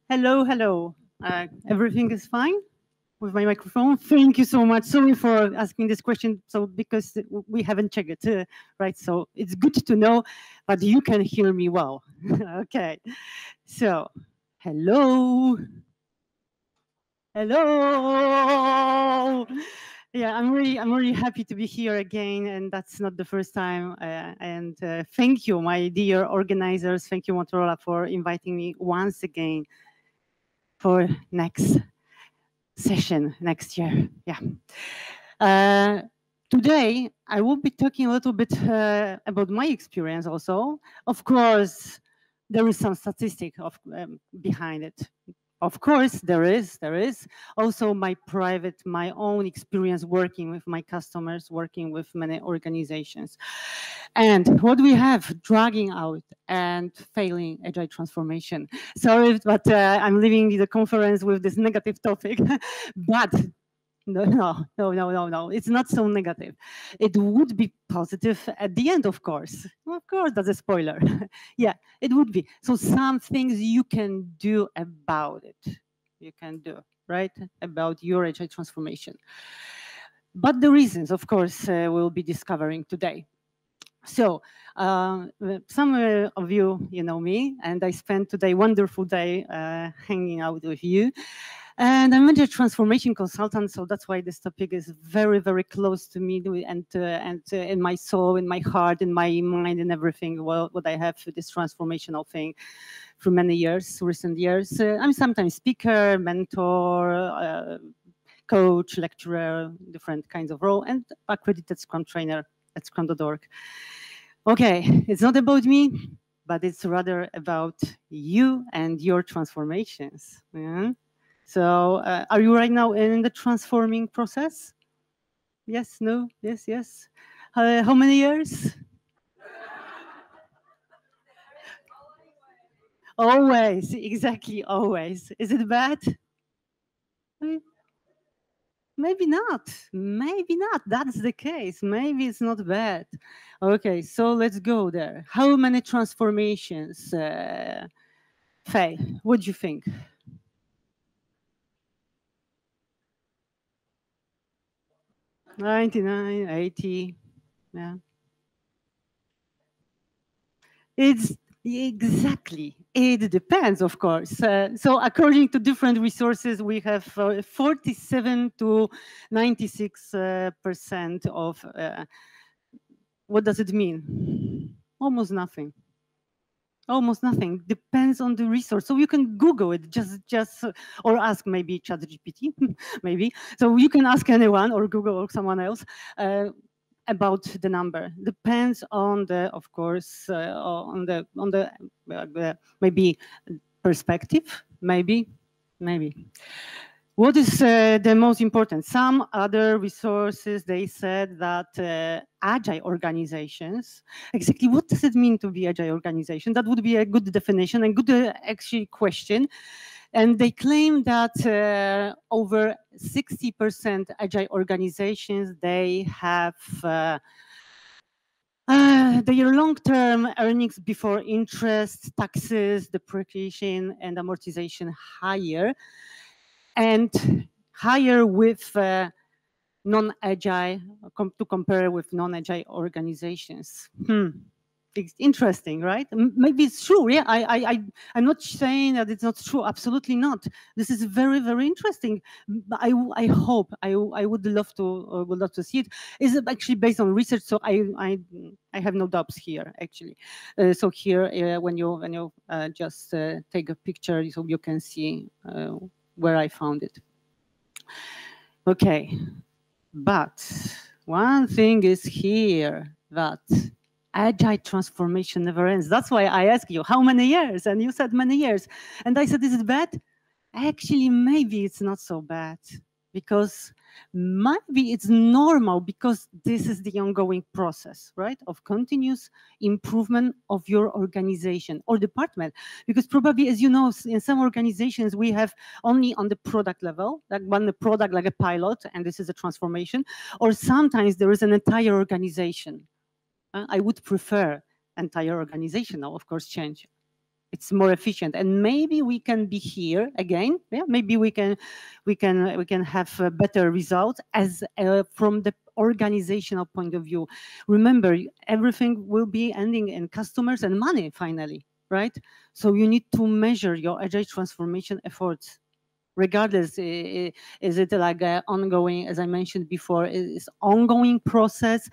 Hello, hello. Everything is fine with my microphone? Thank you so much. Sorry for asking this question, so because we haven't checked it, right? So it's good to know that you can hear me well. Okay. So, hello. Hello. Yeah, I'm really happy to be here again, and that's not the first time. And thank you, my dear organizers. Thank you, Motorola, for inviting me once again for next session next year. Yeah. Today, I will be talking a little bit about my experience also. Of course, there is some statistic behind it. Of course, there is. Also my own experience working with my customers, working with many organizations. And what we have, dragging out and failing Agile transformation. Sorry, but I'm leaving the conference with this negative topic, but no, it's not so negative. It would be positive at the end, of course. Of course, that's a spoiler. Yeah, it would be. So some things you can do about it. You can do, right? About your Agile transformation. But the reasons, of course, we'll be discovering today. So some of you know me, and I spent today wonderful day hanging out with you. And I'm a transformation consultant, so that's why this topic is very, very close to me, and in my soul, in my heart, in my mind, and everything. Well, what I have for this transformational thing for many years, recent years. I'm sometimes speaker, mentor, coach, lecturer, different kinds of role, and accredited Scrum trainer at Scrum.org. Okay, it's not about me, but it's rather about you and your transformations. Yeah? So are you right now in the transforming process? Yes, no, yes, yes. How many years? Always, exactly, always. Is it bad? Maybe not. Maybe not. That's the case. Maybe it's not bad. Okay, so let's go there. How many transformations fail? What do you think? 99, 80. Yeah. It's exactly. It depends, of course. So according to different resources, we have 47 to 96% of, what does it mean? Almost nothing. Almost nothing. Depends on the resource. So you can Google it, just or ask maybe ChatGPT, maybe. So you can ask anyone or Google or someone else about the number. Depends on the, of course, on the maybe perspective, maybe. What is the most important? Some other resources, they said that agile organizations, exactly what does it mean to be agile organization? That would be a good definition and good actually question. And they claim that over 60% agile organizations, they have their long-term earnings before interest, taxes, depreciation, and amortization higher. And higher with non-agile, to compare with non-agile organizations. It's interesting, right? Maybe it's true. Yeah, I'm not saying that it's not true. Absolutely not. This is very, very interesting. I hope I would love to see it. It's actually based on research, so I have no doubts here actually. So here, when you just take a picture, so you can see where I found it. Okay, but one thing is here, that agile transformation never ends. That's why I asked you how many years, and you said many years. And I said, is it bad? Actually, maybe it's not so bad, because maybe it's normal, because this is the ongoing process, right, of continuous improvement of your organization or department. Because probably, as you know, in some organizations, we have only on the product level, like one product like a pilot, and this is a transformation, or sometimes there is an entire organization. I would prefer entire organization now, of course, change. It's more efficient, and maybe we can be here again. Yeah, maybe we can have better results as from the organizational point of view. Remember, everything will be ending in customers and money finally, right? So you need to measure your agile transformation efforts. Regardless, is it like ongoing, as I mentioned before, it's ongoing process.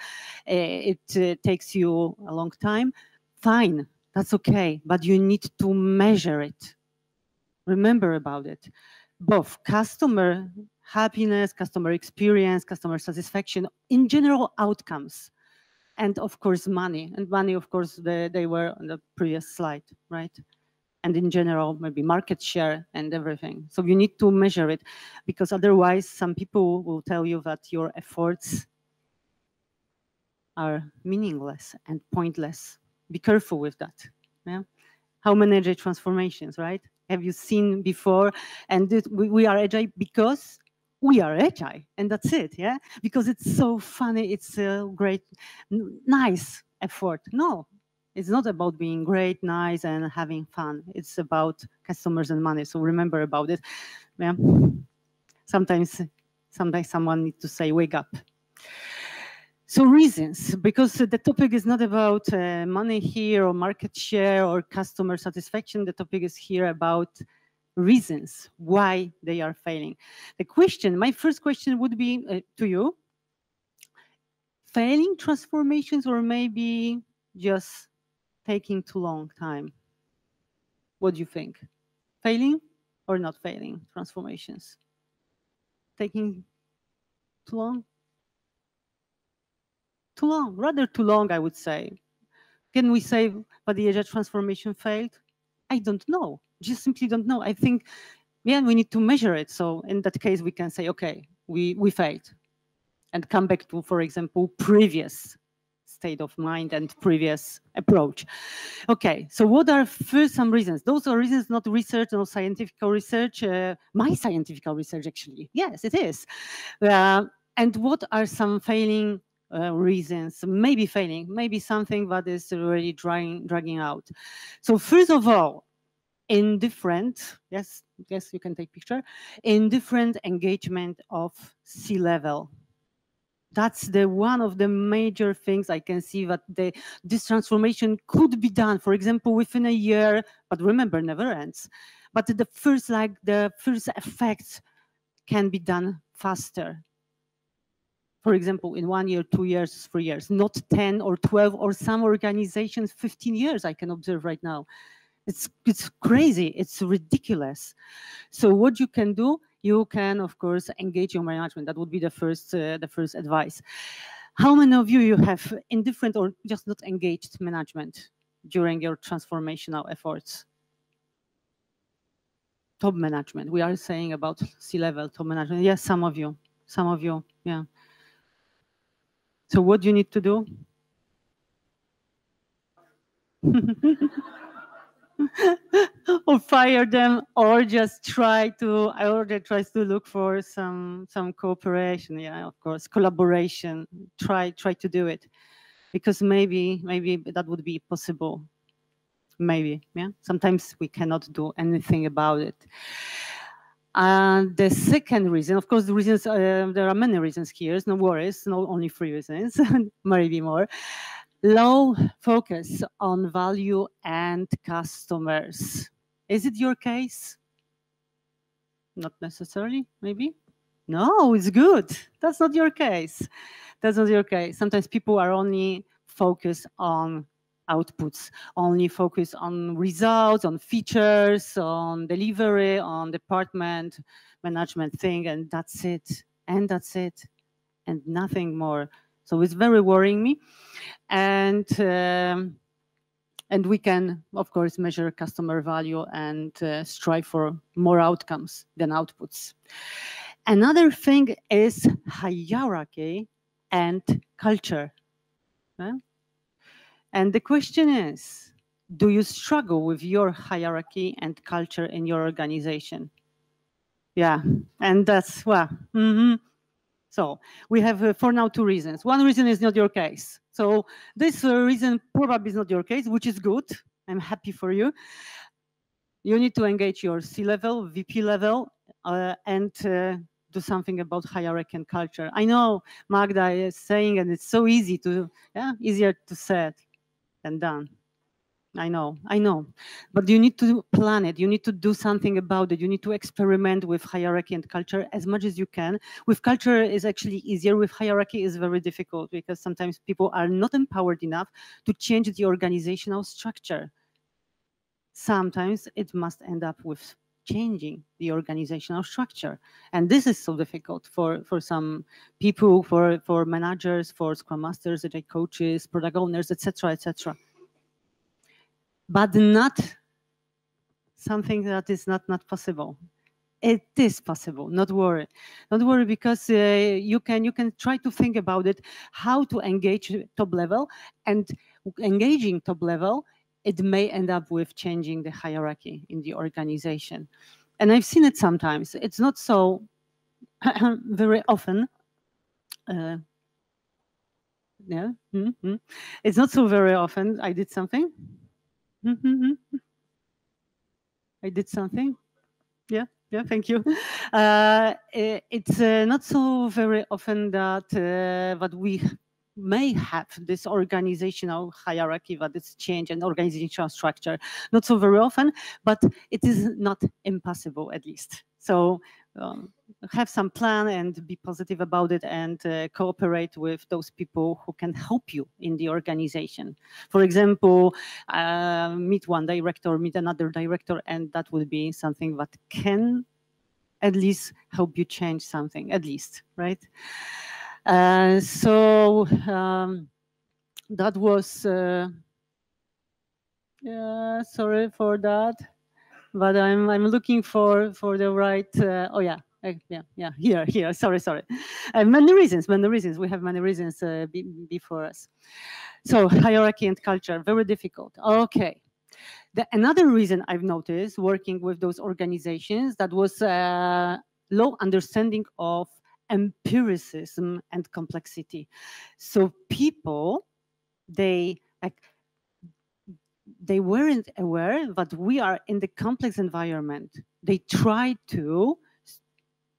It takes you a long time. Fine, that's okay, but you need to measure it. Remember about it. Both customer happiness, customer experience, customer satisfaction, in general outcomes, and of course money. And money, of course, they were on the previous slide, right? And in general, maybe market share and everything. So you need to measure it, because otherwise some people will tell you that your efforts are meaningless and pointless. Be careful with that. Yeah. How many agile transformations, right? Have you seen before? And we are agile because we are agile, and that's it. Yeah, because it's so funny. It's a great, nice effort. No, it's not about being great, nice, and having fun. It's about customers and money. So remember about it. Yeah. Sometimes someone needs to say, "Wake up." So reasons, because the topic is not about money here or market share or customer satisfaction. The topic is here about reasons why they are failing. The question, my first question would be to you: failing transformations, or maybe just taking too long time? What do you think? Failing or not failing transformations? Taking too long? Too long, rather too long, I would say. Can we say that the Agile transformation failed? I don't know. Just simply don't know. I think, yeah, we need to measure it. So in that case, we can say, okay, we failed, and come back to, for example, previous state of mind and previous approach. Okay, so what are first some reasons? Those are reasons, not research, no scientific research. My scientific research, actually. Yes, it is. And what are some failing reasons? Maybe failing, maybe something that is really dragging out. So first of all, indifferent, yes, you can take picture, indifferent engagement of C-level. That's one of the major things I can see, that this transformation could be done, for example, within a year, but remember, never ends. But the first effects can be done faster. For example, in 1 year, 2 years, 3 years, not 10 or 12, or some organizations, 15 years I can observe right now. It's crazy, it's ridiculous. So what you can do, you can, of course, engage your management. That would be the first advice. How many of you have indifferent or just not engaged management during your transformational efforts? Top management, we are saying about C-level top management. Yes, some of you, yeah. So what do you need to do? Or fire them, or just tries to look for some cooperation. Yeah, of course, collaboration. Try to do it, because maybe that would be possible. Maybe, yeah. Sometimes we cannot do anything about it. And the second reason, of course, the reasons, there are many reasons here. No worries, not only 3 reasons, maybe more. Low focus on value and customers. Is it your case? Not necessarily, maybe? No, it's good. That's not your case. That's not your case. Sometimes people are only focused on outputs, only focus on results, on features, on delivery, on department management thing, and that's it. And that's it. And nothing more. So it's very worrying me. And we can, of course, measure customer value and strive for more outcomes than outputs. Another thing is hierarchy and culture. And the question is, do you struggle with your hierarchy and culture in your organization? Yeah, and that's, well, So we have for now 2 reasons. One reason is not your case. So this reason probably is not your case, which is good. I'm happy for you. You need to engage your C-level, VP level, and do something about hierarchy and culture. I know Magda is saying, and it's so easy to, easier to say than done. I know. But you need to plan it. You need to do something about it. You need to experiment with hierarchy and culture as much as you can. With culture is actually easier. With hierarchy is very difficult because sometimes people are not empowered enough to change the organizational structure. Sometimes it must end up with changing the organizational structure. And this is so difficult for some people, for managers, for scrum masters, agile coaches, product owners, etc., etc. But not something that is not possible. It is possible. Not worry. Don't worry, because you can try to think about it, how to engage top level, and engaging top level, it may end up with changing the hierarchy in the organization. And I've seen it sometimes. It's not so very often. Yeah. Mm-hmm. It's not so very often. I did something. Mm-hmm. I did something. Yeah, thank you. It's not so very often that we may have this organizational hierarchy that is changed and organizational structure. Not so very often, but it is not impossible at least. So have some plan and be positive about it, and cooperate with those people who can help you in the organization. For example, meet one director, meet another director, and that will be something that can at least help you change something, at least, right? So that was, sorry for that, but I'm looking for the right, oh yeah. Here. Sorry. Many reasons. We have many reasons before us. So hierarchy and culture, very difficult. Okay. Another reason I've noticed working with those organizations, that was low understanding of empiricism and complexity. So people, they weren't aware that we are in the complex environment. They try to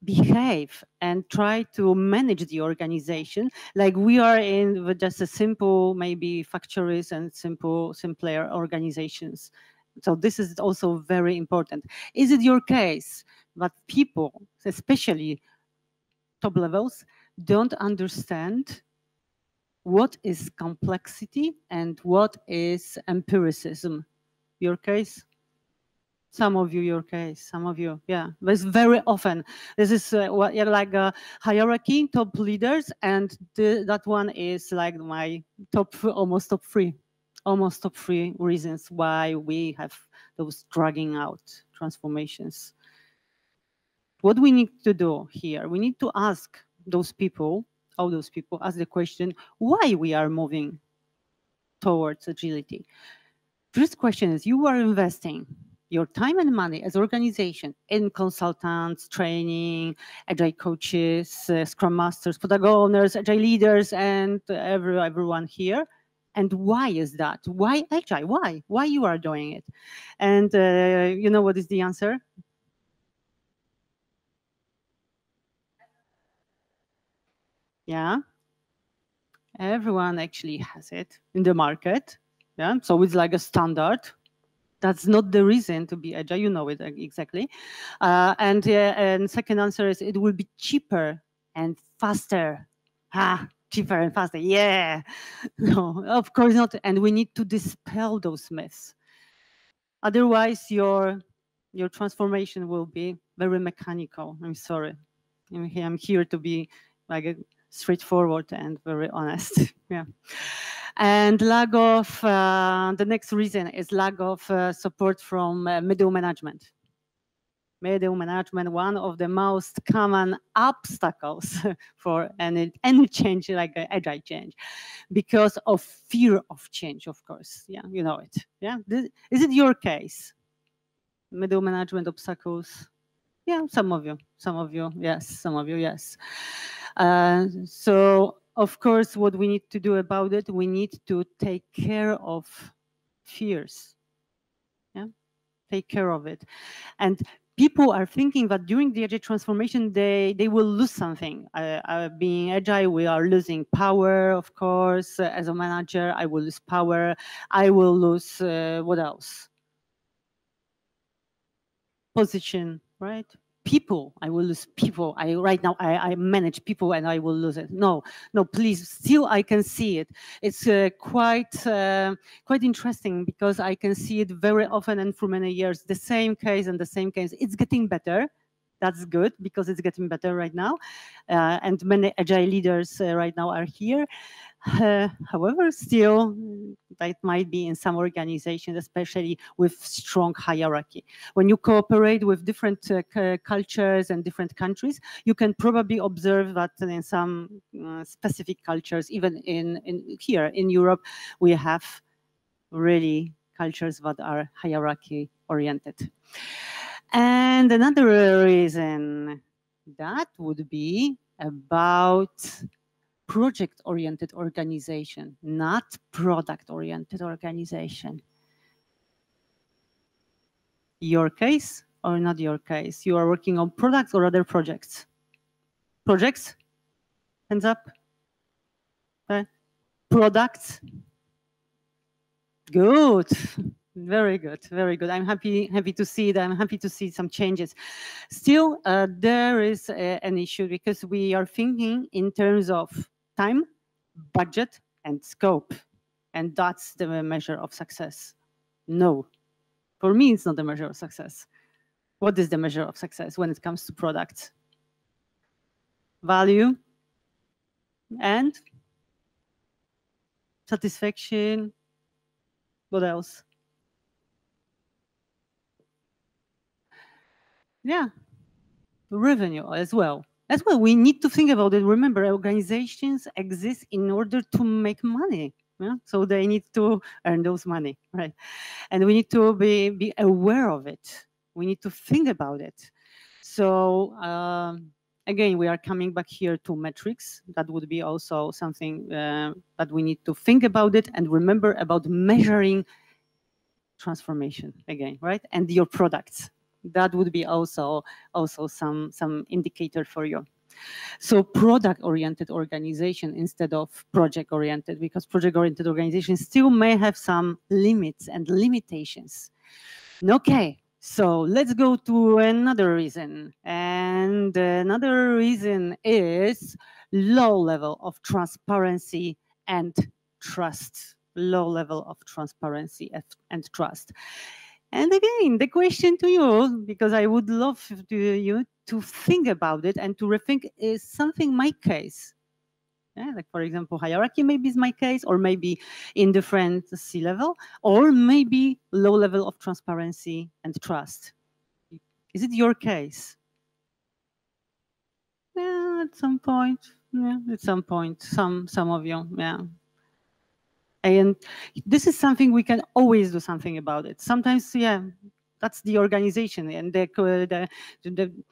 behave and try to manage the organization like we are in just a simple, maybe factories and simpler organizations. So this is also very important. Is it your case that people, especially top levels, don't understand what is complexity and what is empiricism? Your case? Some of you, your case, some of you, yeah. But very often, this is like a hierarchy, top leaders, and that one is like my almost top three reasons why we have those dragging out transformations. What we need to do here, we need to ask those people, ask the question, why we are moving towards agility. First question is, you are investing your time and money as organization in consultants, training, agile coaches, scrum masters, product owners, agile leaders, and everyone here. And why is that? Why agile? Why you are doing it? And you know what is the answer? Yeah. Everyone actually has it in the market. Yeah. So it's like a standard. That's not the reason to be agile. You know it exactly. And second answer is, it will be cheaper and faster. Cheaper and faster. Yeah. No, of course not. And we need to dispel those myths. Otherwise, your transformation will be very mechanical. I'm sorry. I'm here to be like straightforward and very honest. Yeah. And lack of, the next reason is lack of support from middle management. Middle management, one of the most common obstacles for any change, like agile change, because of fear of change, of course. Yeah, you know it. Yeah, is it your case? Middle management obstacles? Yeah, some of you, yes, some of you, yes. So of course, what we need to do about it, we need to take care of fears. Yeah, take care of it. And people are thinking that during the Agile transformation, they will lose something. Being Agile, we are losing power, of course. As a manager, I will lose power. I will lose, what else? Position, right? People, I will lose people. Right now I manage people and I will lose it. No, please. Still, I can see it. It's quite interesting because I can see it very often and for many years. The same case and the same case. It's getting better. That's good because it's getting better right now, and many Agile leaders right now are here. However, still, that might be in some organizations, especially with strong hierarchy. When you cooperate with different cultures and different countries, you can probably observe that in some specific cultures, even in here in Europe, we have really cultures that are hierarchy oriented. And another reason that would be about project-oriented organization, not product-oriented organization. Your case or not your case? You are working on products or other projects? Projects? Hands up. Products? Good. Very good, very good. I'm happy to see that. I'm happy to see some changes. Still, there is an issue because we are thinking in terms of time, budget, and scope. And that's the measure of success. No, for me, it's not the measure of success. What is the measure of success when it comes to products? Value and satisfaction. What else? Yeah, revenue as well. As well, we need to think about it. Remember, organizations exist in order to make money. Yeah? So they need to earn those money, right? And we need to be aware of it. We need to think about it. So again, we are coming back here to metrics. That would be also something that we need to think about it and remember about measuring transformation again, right? And your products. That would be also some indicator for you. So product-oriented organization instead of project-oriented, because project-oriented organizations still may have some limits and limitations. Okay, so let's go to another reason. And another reason is low level of transparency and trust. Low level of transparency and trust. And again, the question to you, because I would love you to think about it and to rethink, is something my case? Yeah, like for example, hierarchy maybe is my case, or maybe indifferent C-level, or maybe low level of transparency and trust. Is it your case? Yeah, at some point. Yeah, at some point, some of you, yeah. And this is something we can always do something about it. Sometimes, yeah, that's the organization, and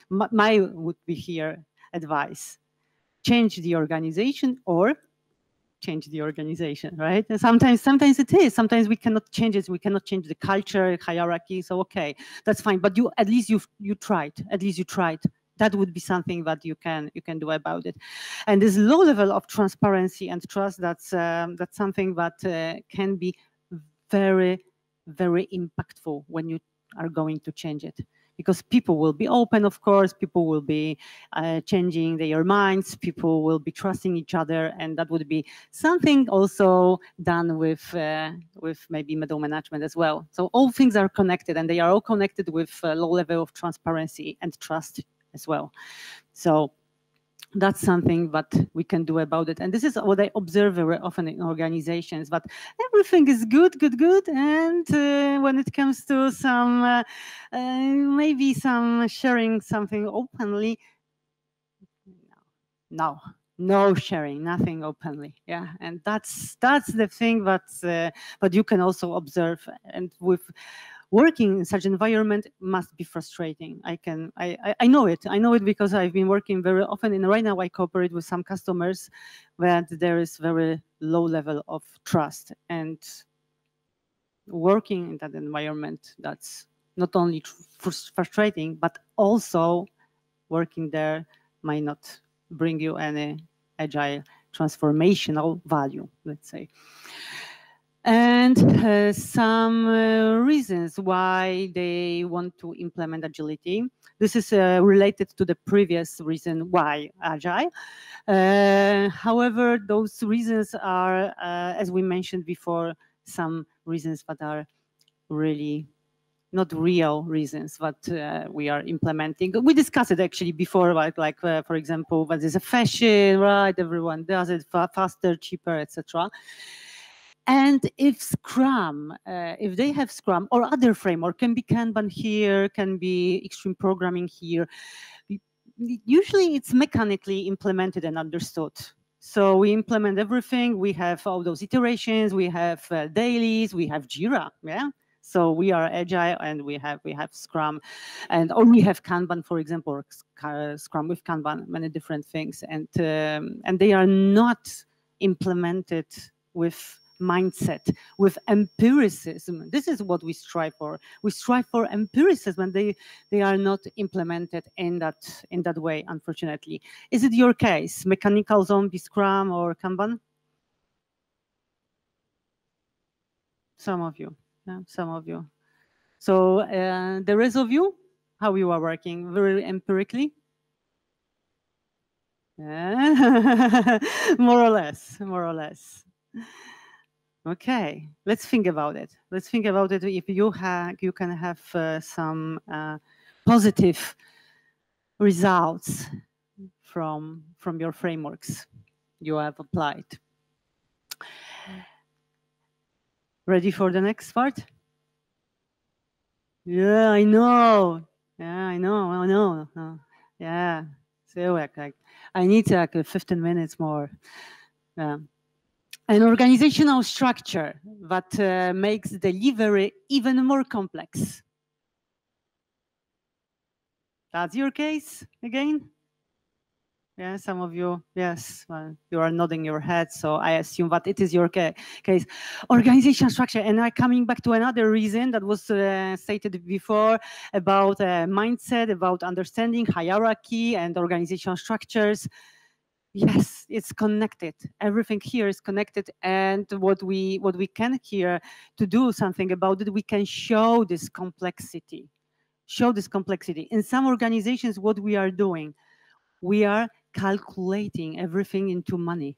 my would be here advice: change the organization or change the organization, right? And sometimes it is. Sometimes we cannot change it. We cannot change the culture, hierarchy. So okay, that's fine. But you at least you tried. At least you tried. That would be something that you can do about it. And this low level of transparency and trust, that's something that can be very, very impactful when you are going to change it. Because people will be open, of course, people will be changing their minds, people will be trusting each other, and that would be something also done with maybe middle management as well. So all things are connected, and they are all connected with a low level of transparency and trust as well. So that's something that we can do about it. And this is what I observe very often in organizations, that everything is good, and when it comes to some, maybe some sharing something openly, no sharing, nothing openly. Yeah, and that's the thing that you can also observe. And with working in such environment must be frustrating. I know it. I know it because I've been working very often, and right now I cooperate with some customers where there is very low level of trust, and working in that environment, that's not only frustrating, but also working there might not bring you any agile transformational value, let's say. And some reasons why they want to implement agility. This is related to the previous reason why agile. However, those reasons are, as we mentioned before, some reasons that are really not real reasons that we are implementing. We discussed it actually before, like for example, what is a fashion, right? Everyone does it faster, cheaper, etc. And if Scrum, if they have Scrum or other framework, can be Kanban here, can be extreme programming here, usually it's mechanically implemented and understood. So we implement everything. We have all those iterations. We have dailies. We have Jira. Yeah. So we are agile, and we have Scrum, or we have Kanban, for example, or Scrum with Kanban, many different things, and they are not implemented with mindset, with empiricism. This is what we strive for. We strive for empiricism, and they are not implemented in that way, unfortunately. Is it your case? Mechanical zombie, Scrum, or Kanban? Some of you. Yeah, some of you. So the rest of you, how you are working? Very empirically? Yeah. More or less, more or less. Okay, let's think about it. Let's think about it. If you can have some positive results from your frameworks you have applied. Ready for the next part? Yeah, I know. Yeah, I know. Yeah. So like I need like 15 minutes more. Yeah. An organizational structure that makes delivery even more complex. That's your case again? Yeah, some of you, yes, well, you are nodding your head, so I assume that it is your case. Organizational structure, and I'm coming back to another reason that was stated before about mindset, about understanding hierarchy and organizational structures. Yes, it's connected. Everything here is connected, and what we can here to do something about it, we can show this complexity. Show this complexity. In some organizations, what we are doing, we are calculating everything into money.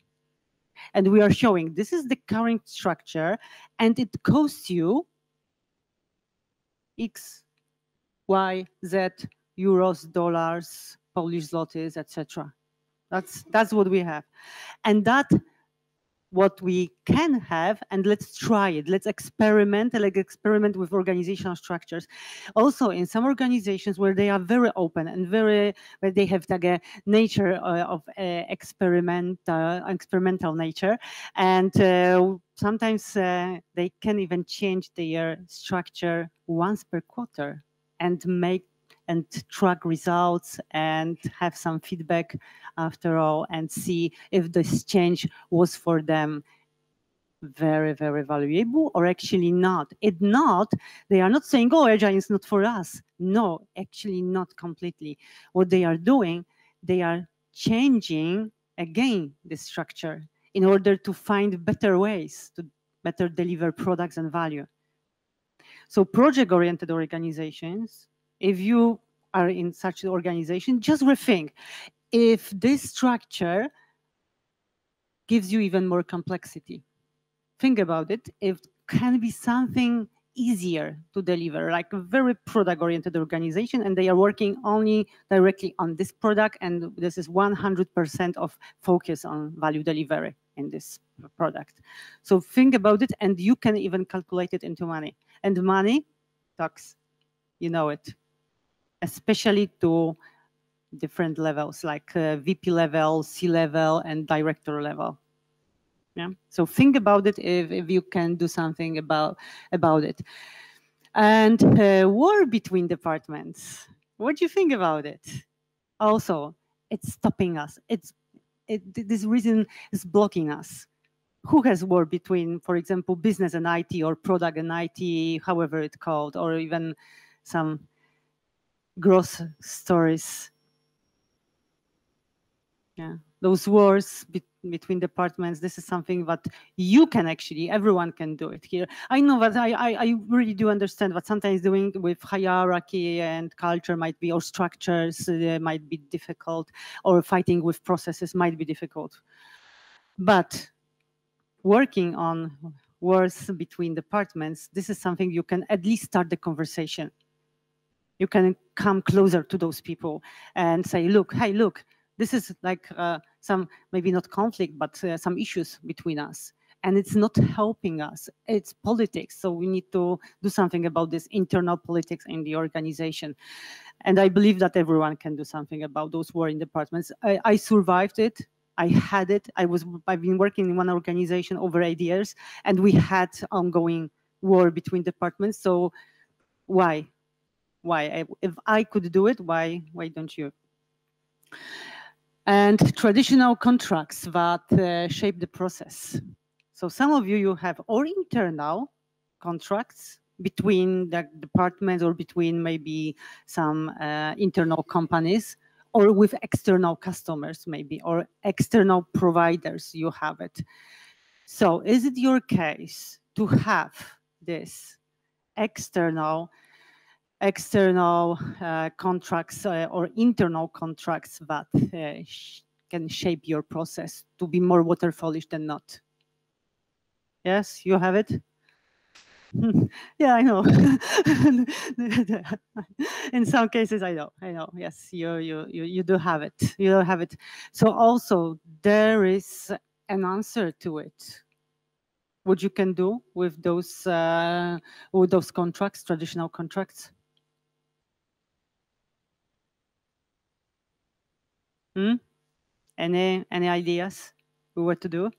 And we are showing this is the current structure, and it costs you X, Y, Z, euros, dollars, Polish zlotys, etc. That's what we have. And that what we can have, and let's try it. Let's experiment, like experiment with organizational structures. Also, in some organizations where they are very open and where they have like a nature of experimental nature, and sometimes they can even change their structure once per quarter and track results and have some feedback after all, and see if this change was for them very, very valuable or actually not. If not, they are not saying, oh, Agile is not for us. No, actually not completely. What they are doing, they are changing again the structure in order to find better ways to better deliver products and value. So project-oriented organizations, if you are in such an organization, just rethink. If this structure gives you even more complexity, think about it. It can be something easier to deliver, like a very product-oriented organization, and they are working only directly on this product, and this is 100% of focus on value delivery in this product. So think about it, and you can even calculate it into money. And money talks, you know it, especially to different levels, like VP level, C level, and director level. Yeah. So think about it if you can do something about it. And war between departments. What do you think about it? Also, it's stopping us. This reason is blocking us. Who has war between, for example, business and IT or product and IT, however it's called, or even some gross stories? Yeah, those wars between departments, this is something that you can actually, everyone can do it here. I know that I really do understand that sometimes doing with hierarchy and culture might be, or structures might be difficult, or fighting with processes might be difficult. But working on wars between departments, this is something you can at least start the conversation. You can come closer to those people and say, look, hey, look, this is like some, maybe not conflict, but some issues between us. And it's not helping us. It's politics. So we need to do something about this internal politics in the organization. And I believe that everyone can do something about those warring departments. I survived it. I had it. I've been working in one organization over 8 years, and we had ongoing war between departments. So why? Why? If I could do it, why don't you? And traditional contracts that shape the process. So some of you have or internal contracts between the departments or between maybe some internal companies, or with external customers maybe, or external providers, you have it. So is it your case to have this external contracts or internal contracts that can shape your process to be more waterfallish than not? Yes, you have it? Yeah, I know. In some cases, I know. Yes, you do have it. You do have it. So also there is an answer to it. What you can do with those contracts, traditional contracts. Any ideas what to do?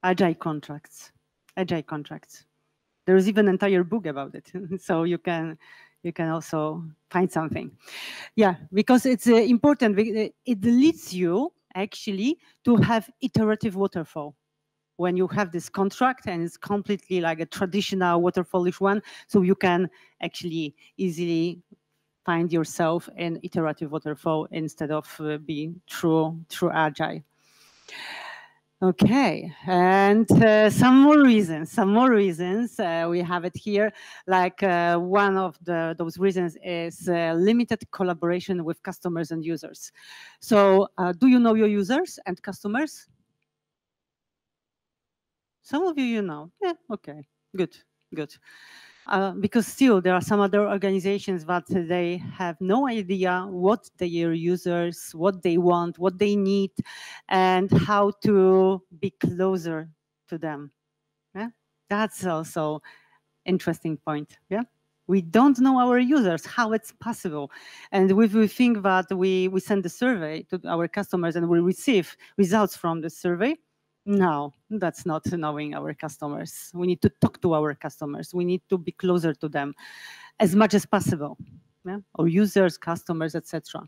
Agile contracts. Agile contracts. There is even an entire book about it, so you can also find something. Yeah, because it's important. It leads you actually to have iterative waterfall. When you have this contract and it's completely like a traditional waterfallish one, so you can actually easily find yourself in iterative waterfall instead of being true agile. Okay, and some more reasons. We have it here. Like one of those reasons is limited collaboration with customers and users. So do you know your users and customers? Some of you know. Yeah, okay, good. Because still there are some other organizations that they have no idea what their users, what they want, what they need, and how to be closer to them. Yeah, that's also interesting point. Yeah, we don't know our users, how it's possible. And if we think that we send a survey to our customers and we receive results from the survey, no, that's not knowing our customers. We need to talk to our customers. We need to be closer to them as much as possible. Yeah? Or users, customers, etc.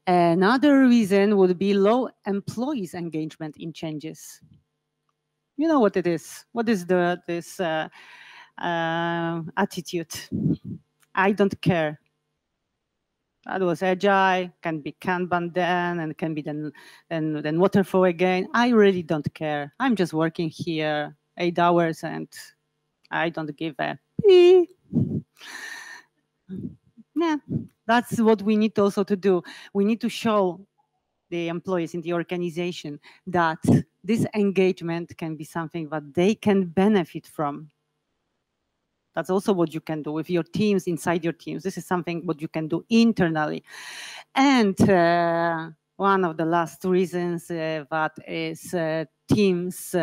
Another reason would be low employees' engagement in changes. You know what it is. What is this attitude? I don't care. That was agile, can be Kanban then, and can be then waterfall again. I really don't care. I'm just working here 8 hours and I don't give a pee. Yeah, that's what we need also to do. We need to show the employees in the organization that this engagement can be something that they can benefit from. That's also what you can do with your teams, inside your teams. This is something what you can do internally. And one of the last reasons that is teams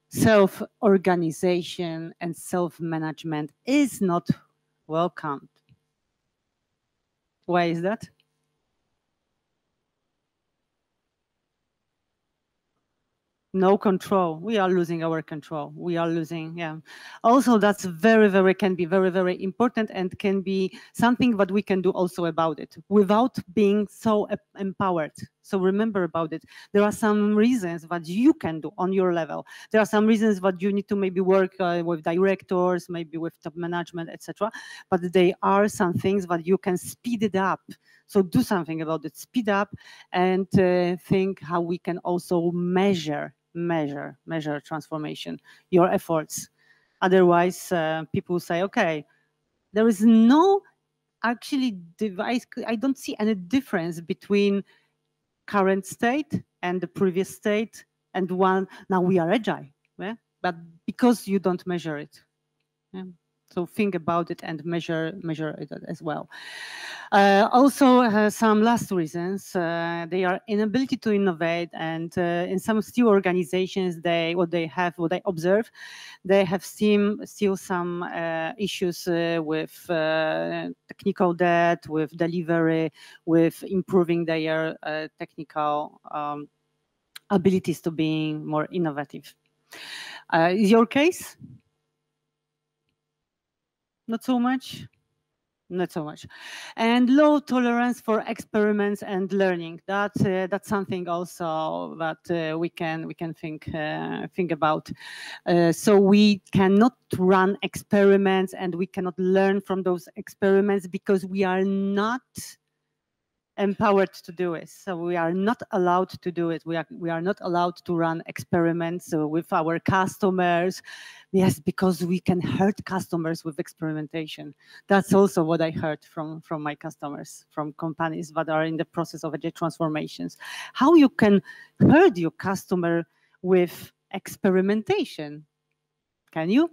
self-organization and self-management is not welcomed. Why is that? No control. We are losing our control. We are losing, yeah. Also, that's can be very important and can be something that we can do also about it without being so empowered. So remember about it. There are some reasons that you can do on your level. There are some reasons that you need to maybe work with directors, maybe with top management, etc. But there are some things that you can speed it up. So do something about it, speed up, and think how we can also measure transformation, your efforts. Otherwise, people say, okay, there is no actually device. I don't see any difference between current state and the previous state and one. Now we are agile, yeah? But because you don't measure it. Yeah? So think about it and measure it as well. Also, some last reasons, they are inability to innovate, and in some still organizations, what I observe, they have still some issues with technical debt, with delivery, with improving their technical abilities to being more innovative. Is your case? Not so much? Not so much. And low tolerance for experiments and learning. That's something also that we can think about. So we cannot run experiments and we cannot learn from those experiments because we are not empowered to do it. So we are not allowed to do it. We are not allowed to run experiments with our customers. Yes, because we can hurt customers with experimentation. That's also what I heard from my customers, from companies that are in the process of agile transformations. How you can hurt your customer with experimentation? Can you?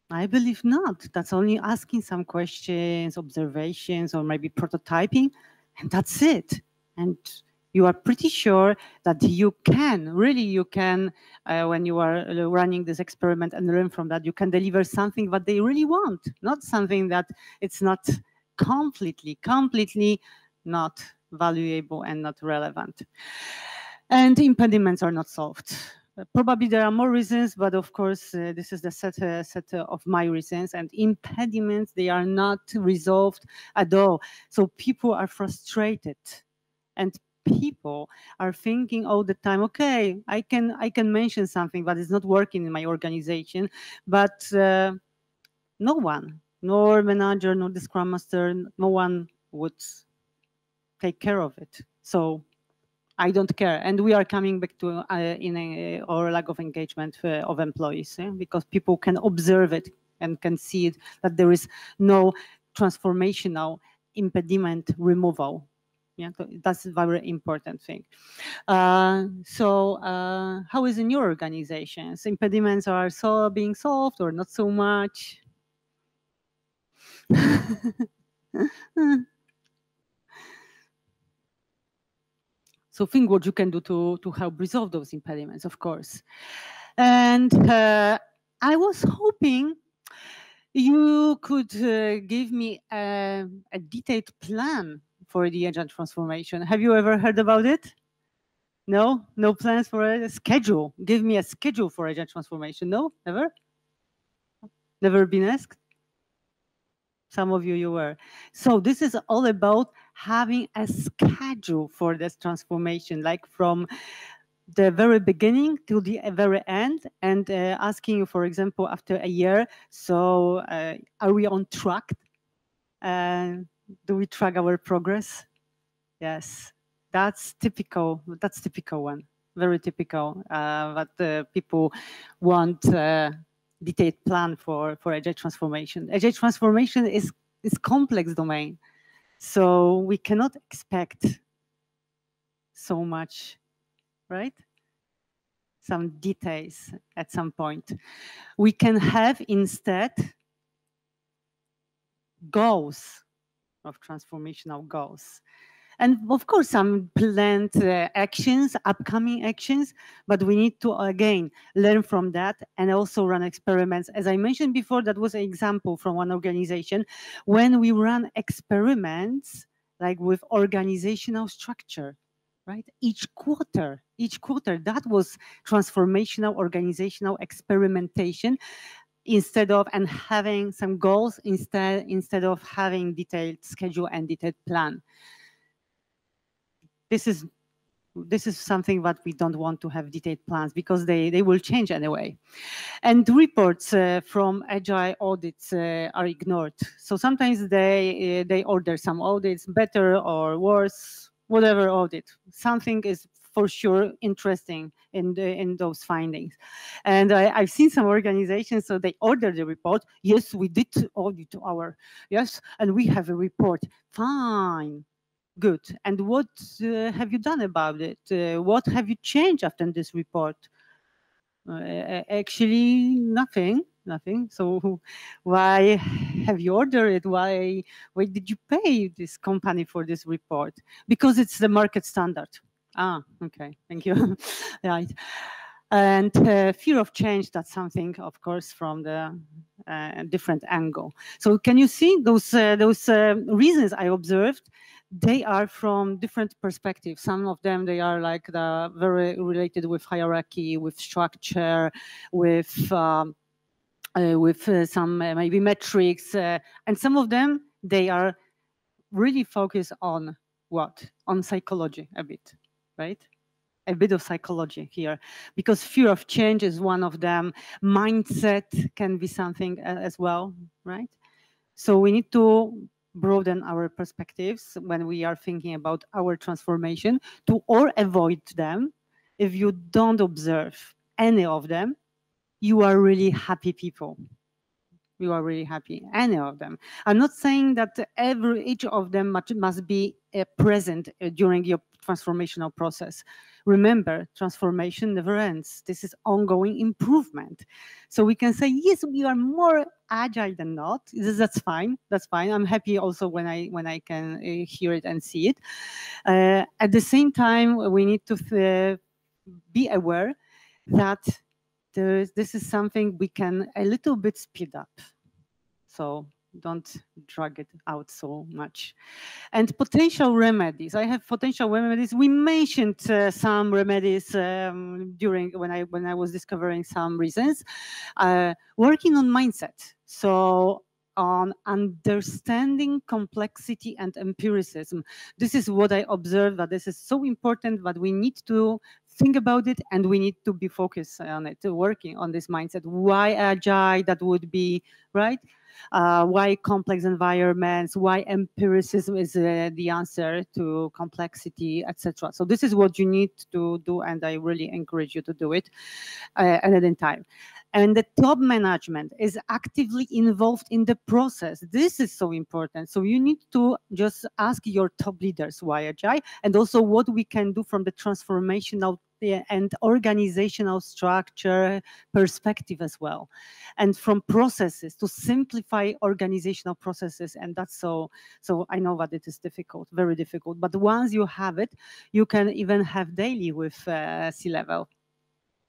I believe not. That's only asking some questions, observations, or maybe prototyping, and that's it. And you are pretty sure that you can, when you are running this experiment and learn from that, you can deliver something that they really want, not something that it's not completely not valuable and not relevant. And impediments are not solved. Probably there are more reasons, but of course, this is the set of my reasons. And impediments, they are not resolved at all. So people are frustrated, and people are thinking all the time, okay, I can mention something that is not working in my organization, but no one, nor manager, nor the Scrum Master, no one would take care of it. So I don't care. And we are coming back to our lack of engagement of employees, because people can observe it and can see it, that there is no transformational impediment removal. Yeah, that's a very important thing. So how is in your organizations? Impediments are being solved or not so much? So think what you can do to help resolve those impediments, of course. And I was hoping you could give me a detailed plan for the Agile transformation. Have you ever heard about it? No? No plans for a schedule? Give me a schedule for Agile transformation. No? Never? Never been asked? Some of you were. So this is all about having a schedule for this transformation, like from the very beginning till the very end, and asking you, for example, after a year, so are we on track? Do we track our progress? Yes, that's typical. That's typical one. Very typical. That people want detailed plan for Agile transformation. Agile transformation is complex domain, so we cannot expect so much, right? Some details at some point. We can have instead goals of transformational goals. And of course, some planned actions, upcoming actions, but we need to, again, learn from that and also run experiments. As I mentioned before, that was an example from one organization. When we run experiments, like with organizational structure, right? Each quarter, that was transformational, organizational experimentation, instead of and having some goals, instead of having detailed schedule and detailed plan. This is something that we don't want to have detailed plans, because they will change anyway. And reports from Agile audits are ignored. So sometimes they order some audits, better or worse, whatever audit. Something is for sure interesting in those findings. And I've seen some organizations, so they order the report. Yes, we did audit yes, and we have a report. Fine. Good. And what have you done about it? What have you changed after this report? Actually, nothing. So why have you ordered it? Why did you pay this company for this report? Because it's the market standard. Ah, okay, thank you. Right. And fear of change, that's something, of course, from the different angle. So can you see those reasons I observed? They are from different perspectives. Some of them, they are like very related with hierarchy, with structure, with some maybe metrics. And some of them, they are really focused on what? On psychology a bit, right? A bit of psychology here, because fear of change is one of them. Mindset can be something as well, right? So we need to broaden our perspectives when we are thinking about our transformation, to or avoid them. If you don't observe any of them, you are really happy people. You are really happy, any of them. I'm not saying that each of them must be present during your transformational process. Remember, transformation never ends. This is ongoing improvement. So we can say, yes, we are more agile than not. That's fine. That's fine. I'm happy also when I can hear it and see it. At the same time, we need to be aware that this is something we can a little bit speed up. So don't drag it out so much. And potential remedies. I have potential remedies. We mentioned some remedies during when I was discovering some reasons. Working on mindset. So on understanding complexity and empiricism. This is what I observed, that this is so important that we need to think about it, and we need to be focused on it, working on this mindset. Why agile? That would be, right? Why complex environments? Why empiricism is the answer to complexity, etc. So this is what you need to do, and I really encourage you to do it at any time. And the top management is actively involved in the process. This is so important. So you need to just ask your top leaders why agile, and also what we can do from the transformational and organizational structure perspective as well. And from processes, to simplify organizational processes. And that's so I know that it is difficult, very difficult. But once you have it, you can even have daily with C-level.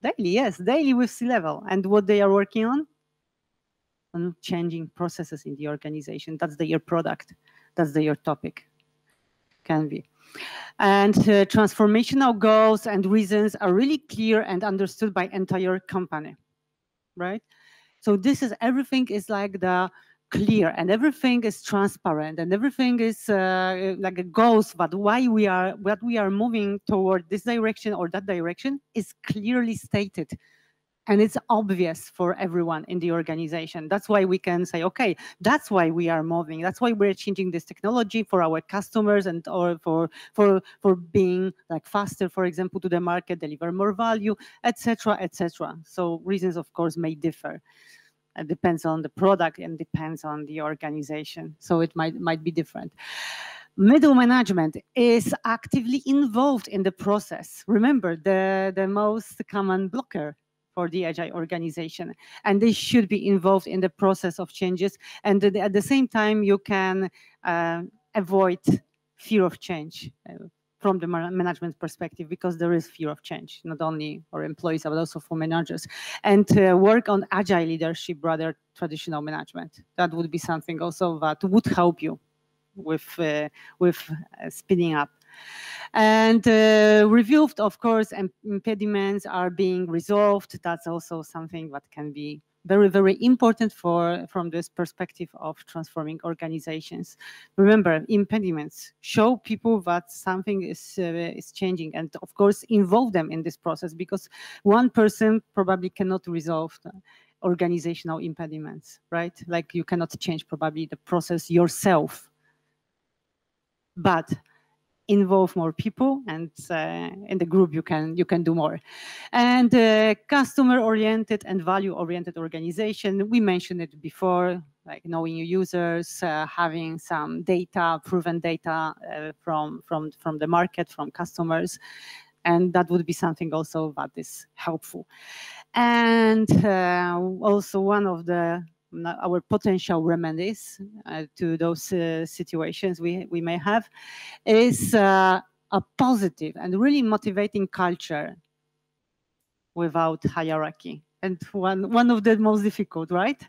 Daily, yes, daily with C-level. And what they are working on changing processes in the organization. That's their product. That's their topic. Can be. And transformational goals and reasons are really clear and understood by entire company, right? So this is, everything is like the clear, and everything is transparent, and everything is like a goals, but what we are moving toward this direction or that direction is clearly stated. And it's obvious for everyone in the organization. That's why we can say, okay, that's why we are moving. That's why we're changing this technology for our customers, and or for being like faster, for example, to the market, deliver more value, etc., etc. So reasons, of course, may differ. It depends on the product and depends on the organization. So it might be different. Middle management is actively involved in the process. Remember, the most common blocker for the agile organization, and they should be involved in the process of changes. And at the same time, you can avoid fear of change from the management perspective, because there is fear of change, not only for employees, but also for managers. And work on agile leadership rather traditional management. That would be something also that would help you with speeding up. And reviewed, of course, impediments are being resolved. That's also something that can be very, very important from this perspective of transforming organizations. Remember, impediments show people that something is changing, and of course involve them in this process, because one person probably cannot resolve organizational impediments, right? Like you cannot change probably the process yourself, but involve more people, and in the group you can do more. And customer-oriented and value-oriented organization, we mentioned it before, like knowing your users, having some data, proven data from the market, from customers, and that would be something also that is helpful. And also one of our potential remedies to those situations we may have is a positive and really motivating culture without hierarchy. And one of the most difficult, right?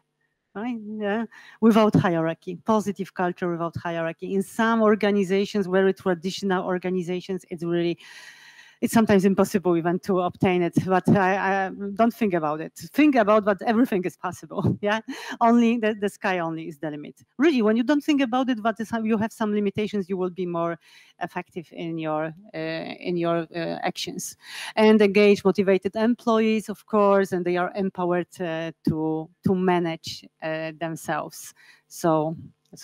Right? Yeah. Without hierarchy, positive culture without hierarchy. In some organizations, very traditional organizations, it's sometimes impossible even to obtain it, but I don't think about it. Think about that everything is possible, yeah? Only, the sky only is the limit. Really, when you don't think about it, that is how you have some limitations, you will be more effective in your actions. And engage motivated employees, of course, and they are empowered to manage themselves. So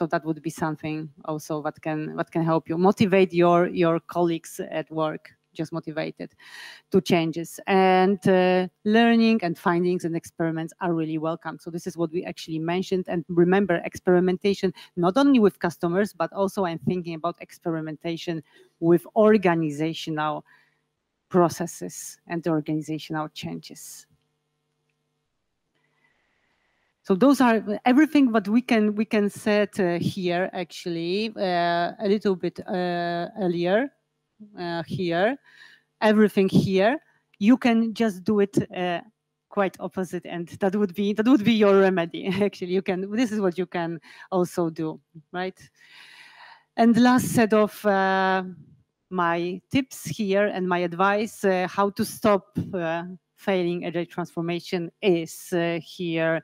that would be something also that can help you motivate your colleagues at work. Just motivated to changes, and learning and findings and experiments are really welcome. So this is what we actually mentioned. And remember, experimentation not only with customers, but also I'm thinking about experimentation with organizational processes and organizational changes. So those are everything that we can set here actually a little bit earlier. Here, everything here, you can just do it quite opposite, and that would be your remedy. Actually, you can. This is what you can also do, right? And the last set of my tips here and my advice how to stop failing agile transformation is here.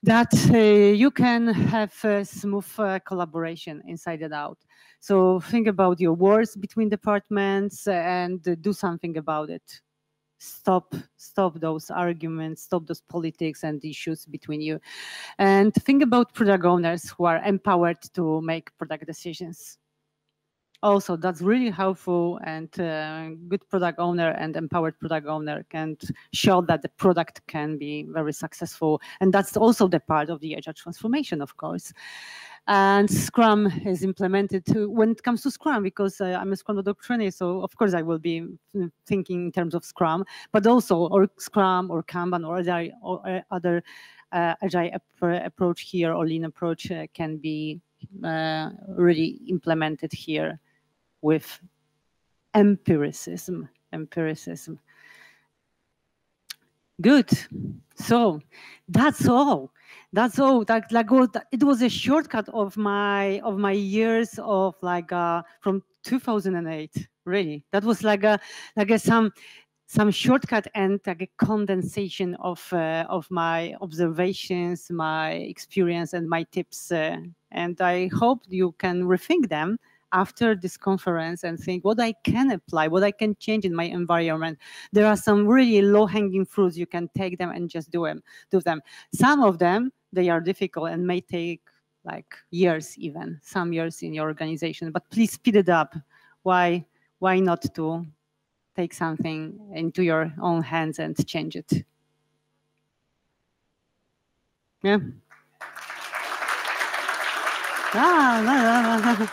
That you can have smooth collaboration inside and out. So think about your wars between departments and do something about it. Stop those arguments, stop those politics and issues between you. And think about product owners who are empowered to make product decisions. Also, that's really helpful, and good product owner and empowered product owner can show that the product can be very successful. And that's also the part of the Agile transformation, of course. And Scrum is implemented when it comes to Scrum, because I'm a Scrum trainee, so of course I will be thinking in terms of Scrum, but also or Scrum or Kanban or other Agile approach here or Lean approach can be really implemented here with empiricism. Good. So that's all. It was a shortcut of my years of from 2008. Really, that was some shortcut and like a condensation of my observations, my experience, and my tips. And I hope you can rethink them after this conference and think what I can apply, what I can change in my environment. There are some really low-hanging fruits. You can take them and just do them. Some of them, they are difficult and may take like years even, some years in your organization, but please speed it up. Why not to take something into your own hands and change it? Yeah. No.